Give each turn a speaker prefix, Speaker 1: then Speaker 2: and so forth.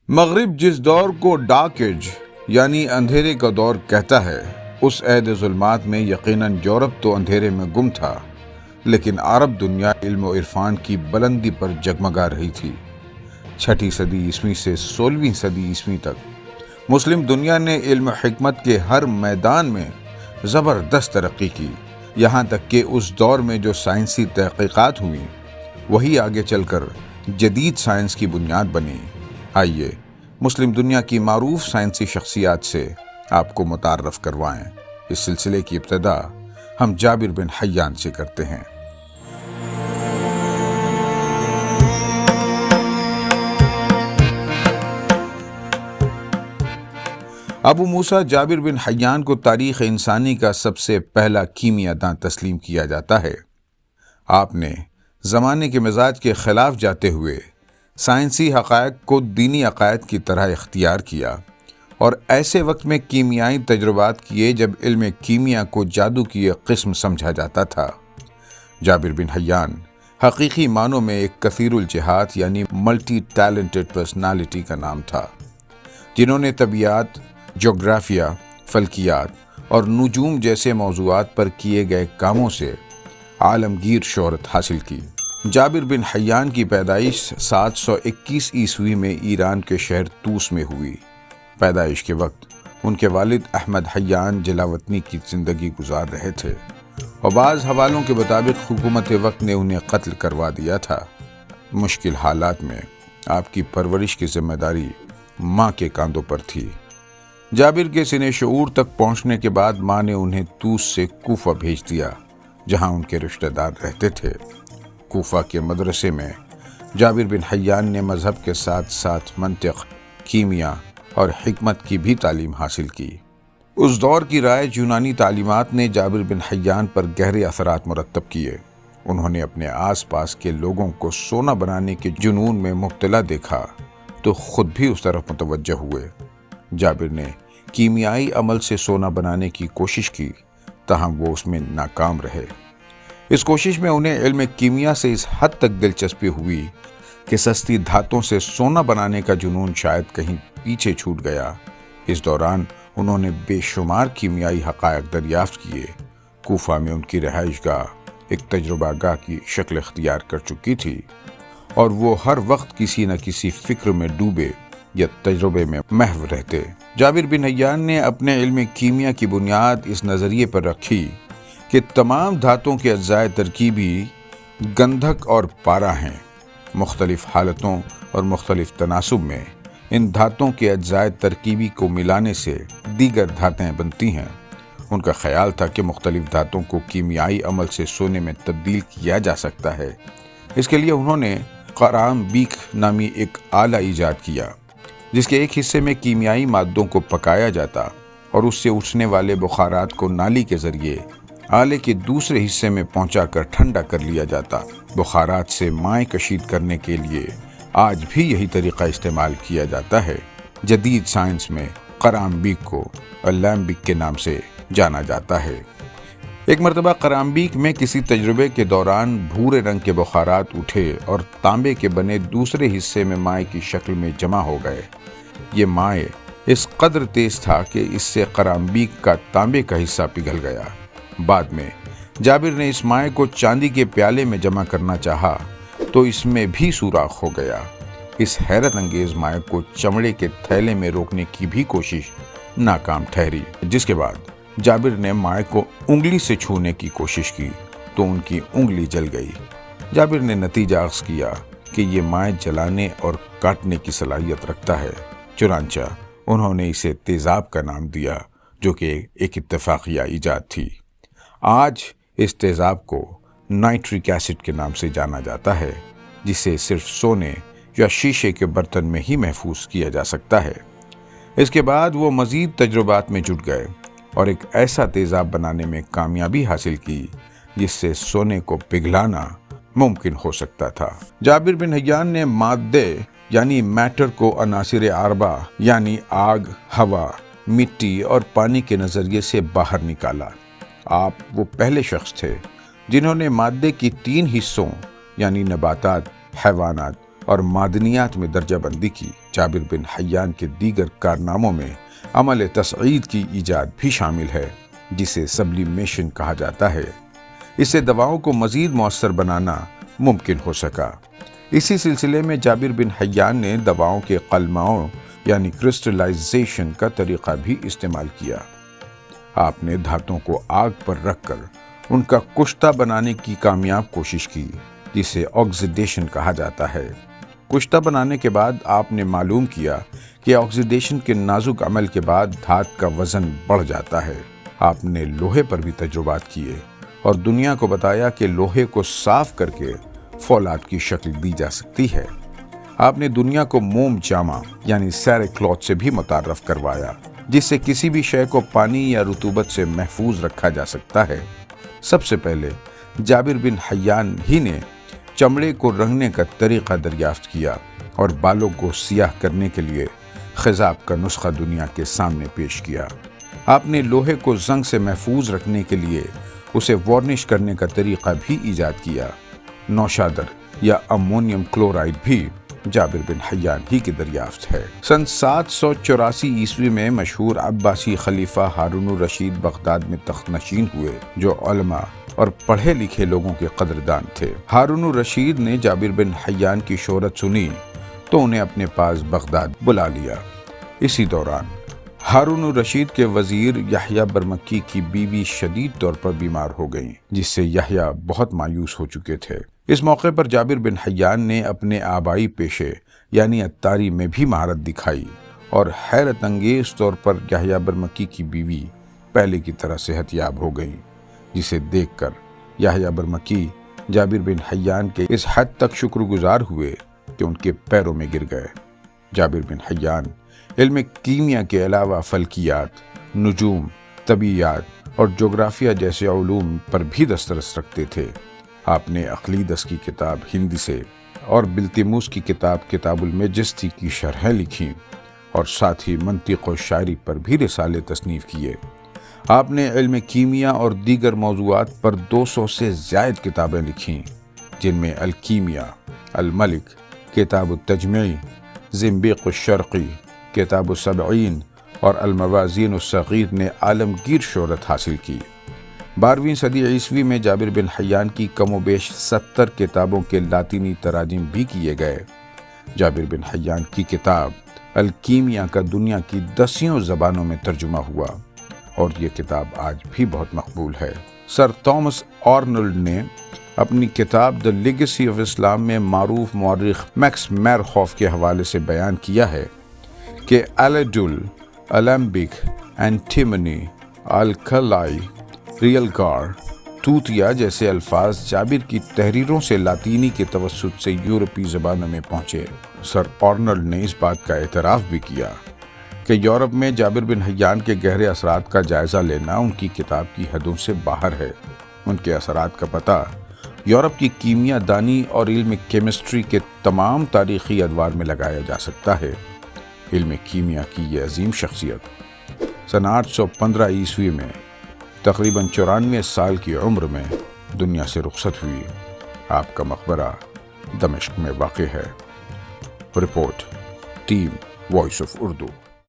Speaker 1: مغرب جس دور کو ڈارک ایج یعنی اندھیرے کا دور کہتا ہے، اس عہد ظلمات میں یقیناً یورپ تو اندھیرے میں گم تھا، لیکن عرب دنیا علم و عرفان کی بلندی پر جگمگا رہی تھی۔ 6 صدی عیسوی سے 16ویں صدی عیسوی تک مسلم دنیا نے علم و حکمت کے ہر میدان میں زبردست ترقی کی، یہاں تک کہ اس دور میں جو سائنسی تحقیقات ہوئیں وہی آگے چل کر جدید سائنس کی بنیاد بنی۔ آئیے مسلم دنیا کی معروف سائنسی شخصیات سے آپ کو متعارف کروائیں۔ اس سلسلے کی ابتدا ہم جابر بن حیان سے کرتے ہیں۔ ابو موسیٰ جابر بن حیان کو تاریخ انسانی کا سب سے پہلا کیمیا داں تسلیم کیا جاتا ہے۔ آپ نے زمانے کے مزاج کے خلاف جاتے ہوئے سائنسی حقائق کو دینی عقائد کی طرح اختیار کیا اور ایسے وقت میں کیمیائی تجربات کیے جب علم کیمیا کو جادو کی ایک قسم سمجھا جاتا تھا۔ جابر بن حیان حقیقی معنوں میں ایک کثیر الجہات یعنی ملٹی ٹیلنٹڈ پرسنالٹی کا نام تھا، جنہوں نے طبیعیات، جغرافیہ، فلکیات اور نجوم جیسے موضوعات پر کیے گئے کاموں سے عالمگیر شہرت حاصل کی۔ جابر بن حیان کی پیدائش 721 عیسوی میں ایران کے شہر طوس میں ہوئی۔ پیدائش کے وقت ان کے والد احمد حیان جلاوطنی کی زندگی گزار رہے تھے اور بعض حوالوں کے مطابق حکومت وقت نے انہیں قتل کروا دیا تھا۔ مشکل حالات میں آپ کی پرورش کی ذمہ داری ماں کے کاندھوں پر تھی۔ جابر کے سن شعور تک پہنچنے کے بعد ماں نے انہیں طوس سے کوفہ بھیج دیا، جہاں ان کے رشتہ دار رہتے تھے۔ کوفہ کے مدرسے میں جابر بن حیان نے مذہب کے ساتھ ساتھ منطق، کیمیا اور حکمت کی بھی تعلیم حاصل کی۔ اس دور کی رائج یونانی تعلیمات نے جابر بن حیان پر گہرے اثرات مرتب کیے۔ انہوں نے اپنے آس پاس کے لوگوں کو سونا بنانے کے جنون میں مبتلا دیکھا تو خود بھی اس طرف متوجہ ہوئے۔ جابر نے کیمیائی عمل سے سونا بنانے کی کوشش کی، تاہم وہ اس میں ناکام رہے۔ اس کوشش میں انہیں علم کیمیا سے اس حد تک دلچسپی ہوئی کہ سستی دھاتوں سے سونا بنانے کا جنون شاید کہیں پیچھے چھوٹ گیا۔ اس دوران انہوں نے بے شمار کیمیائی حقائق دریافت کیے۔ کوفہ میں ان کی رہائش گاہ ایک تجربہ گاہ کی شکل اختیار کر چکی تھی اور وہ ہر وقت کسی نہ کسی فکر میں ڈوبے یا تجربے میں محو رہتے۔ جابر بن حیان نے اپنے علم کیمیا کی بنیاد اس نظریے پر رکھی کہ تمام دھاتوں کے اجزاء ترکیبی گندھک اور پارا ہیں۔ مختلف حالتوں اور مختلف تناسب میں ان دھاتوں کے اجزاء ترکیبی کو ملانے سے دیگر دھاتیں بنتی ہیں۔ ان کا خیال تھا کہ مختلف دھاتوں کو کیمیائی عمل سے سونے میں تبدیل کیا جا سکتا ہے۔ اس کے لیے انہوں نے قرامبیق نامی ایک آلہ ایجاد کیا، جس کے ایک حصے میں کیمیائی مادوں کو پکایا جاتا اور اس سے اٹھنے والے بخارات کو نالی کے ذریعے آلے کے دوسرے حصے میں پہنچا کر ٹھنڈا کر لیا جاتا۔ بخارات سے مائع کشید کرنے کے لیے آج بھی یہی طریقہ استعمال کیا جاتا ہے۔ جدید سائنس میں قرامبیق کو الیمبک کے نام سے جانا جاتا ہے۔ ایک مرتبہ قرامبیق میں کسی تجربے کے دوران بھورے رنگ کے بخارات اٹھے اور تانبے کے بنے دوسرے حصے میں مائع کی شکل میں جمع ہو گئے۔ یہ مائع اس قدر تیز تھا کہ اس سے قرامبیق کا تانبے کا حصہ پگھل گیا۔ بعد میں جابر نے اس مائع کو چاندی کے پیالے میں جمع کرنا چاہا تو اس میں بھی سوراخ ہو گیا۔ اس حیرت انگیز مائع کو چمڑے کے تھیلے میں روکنے کی بھی کوشش ناکام ٹھہری، جس کے بعد جابر نے مائع کو انگلی سے چھونے کی کوشش کی تو ان کی انگلی جل گئی۔ جابر نے نتیجہ اخذ کیا کہ یہ مائع جلانے اور کاٹنے کی صلاحیت رکھتا ہے، چنانچہ انہوں نے اسے تیزاب کا نام دیا، جو کہ ایک اتفاقیہ ایجاد تھی۔ آج اس تیزاب کو نائٹرک ایسڈ کے نام سے جانا جاتا ہے، جسے صرف سونے یا شیشے کے برتن میں ہی محفوظ کیا جا سکتا ہے۔ اس کے بعد وہ مزید تجربات میں جٹ گئے اور ایک ایسا تیزاب بنانے میں کامیابی حاصل کی جس سے سونے کو پگھلانا ممکن ہو سکتا تھا۔ جابر بن حیان نے مادے یعنی میٹر کو عناصر اربعہ یعنی آگ، ہوا، مٹی اور پانی کے نظریے سے باہر نکالا۔ آپ وہ پہلے شخص تھے جنہوں نے مادے کی 3 حصوں یعنی نباتات، حیوانات اور معدنیات میں درجہ بندی کی۔ جابر بن حیان کے دیگر کارناموں میں عمل تصعید کی ایجاد بھی شامل ہے، جسے سبلیمیشن کہا جاتا ہے۔ اس سے دواؤں کو مزید مؤثر بنانا ممکن ہو سکا۔ اسی سلسلے میں جابر بن حیان نے دواؤں کے قلماؤں یعنی کرسٹلائزیشن کا طریقہ بھی استعمال کیا۔ آپ نے دھاتوں کو آگ پر رکھ کر ان کا کشتہ بنانے کی کامیاب کوشش کی، جسے آکسیڈیشن کہا جاتا ہے۔ کشتہ بنانے کے بعد آپ نے معلوم کیا کہ آکسیڈیشن کے نازک عمل کے بعد دھات کا وزن بڑھ جاتا ہے۔ آپ نے لوہے پر بھی تجربات کیے اور دنیا کو بتایا کہ لوہے کو صاف کر کے فولاد کی شکل دی جا سکتی ہے۔ آپ نے دنیا کو موم جامہ یعنی سیرے کلوتھ سے بھی متعارف کروایا، جس سے کسی بھی شے کو پانی یا رطوبت سے محفوظ رکھا جا سکتا ہے۔ سب سے پہلے جابر بن حیان ہی نے چمڑے کو رنگنے کا طریقہ دریافت کیا اور بالوں کو سیاہ کرنے کے لیے خضاب کا نسخہ دنیا کے سامنے پیش کیا۔ آپ نے لوہے کو زنگ سے محفوظ رکھنے کے لیے اسے وارنش کرنے کا طریقہ بھی ایجاد کیا۔ نوشادر یا امونیم کلورائڈ بھی جابر بن حیان ہی کی دریافت ہے۔ سن 784 عیسوی میں مشہور عباسی خلیفہ ہارون الرشید بغداد میں تخت نشین ہوئے، جو علماء اور پڑھے لکھے لوگوں کے قدردان تھے۔ ہارون الرشید نے جابر بن حیان کی شہرت سنی تو انہیں اپنے پاس بغداد بلا لیا۔ اسی دوران ہارون الرشید کے وزیر یحییٰ برمکی کی بیوی شدید طور پر بیمار ہو گئیں، جس سے یحییٰ بہت مایوس ہو چکے تھے۔ اس موقع پر جابر بن حیان نے اپنے آبائی پیشے یعنی عطاری میں بھی مہارت دکھائی اور حیرت انگیز طور پر یحییٰ برمکی کی بیوی پہلے کی طرح صحت یاب ہو گئیں، جسے دیکھ کر یحییٰ برمکی جابر بن حیان کے اس حد تک شکر گزار ہوئے کہ ان کے پیروں میں گر گئے۔ جابر بن حیان علم کیمیا کے علاوہ فلکیات، نجوم، طبیعیات اور جغرافیہ جیسے علوم پر بھی دسترس رکھتے تھے۔ آپ نے اقلیدس کی کتاب ہندی سے اور بلتیموس کی کتاب کتاب المجستی کی شرحیں لکھیں اور ساتھ ہی منطق و شاعری پر بھی رسالے تصنیف کیے۔ آپ نے علم کیمیا اور دیگر موضوعات پر 200 سے زائد کتابیں لکھیں، جن میں الکیمیا، الملک، کتاب التجمیع، زنبیق الشرقی، کتاب السبعین اور الموازین الصغیر نے عالمگیر شہرت حاصل کی۔ 12ویں صدی عیسوی میں جابر بن حیان کی کم و بیش 70 کتابوں کے لاطینی تراجم بھی کیے گئے۔ جابر بن حیان کی کتاب الکیمیا کا دنیا کی 10 زبانوں میں ترجمہ ہوا اور یہ کتاب آج بھی بہت مقبول ہے۔ سر تھامس آرنولڈ نے اپنی کتاب دی لیگیسی آف اسلام میں معروف مورخ میکس میرخوف کے حوالے سے بیان کیا ہے کہ الیڈول، المبک، اینٹیمنی، الکلائی، ریلگار، توتیا جیسے الفاظ جابر کی تحریروں سے لاطینی کے توسط سے یورپی زبانوں میں پہنچے۔ سر آرنولڈ نے اس بات کا اعتراف بھی کیا کہ یورپ میں جابر بن حیان کے گہرے اثرات کا جائزہ لینا ان کی کتاب کی حدوں سے باہر ہے۔ ان کے اثرات کا پتہ یورپ کی کیمیا دانی اور علم کیمسٹری کے تمام تاریخی ادوار میں لگایا جا سکتا ہے۔ علم کیمیا کی یہ عظیم شخصیت سن 815 عیسوی میں تقریباً 94 سال کی عمر میں دنیا سے رخصت ہوئی۔ آپ کا مقبرہ دمشق میں واقع ہے۔ Report team Voice of Urdu.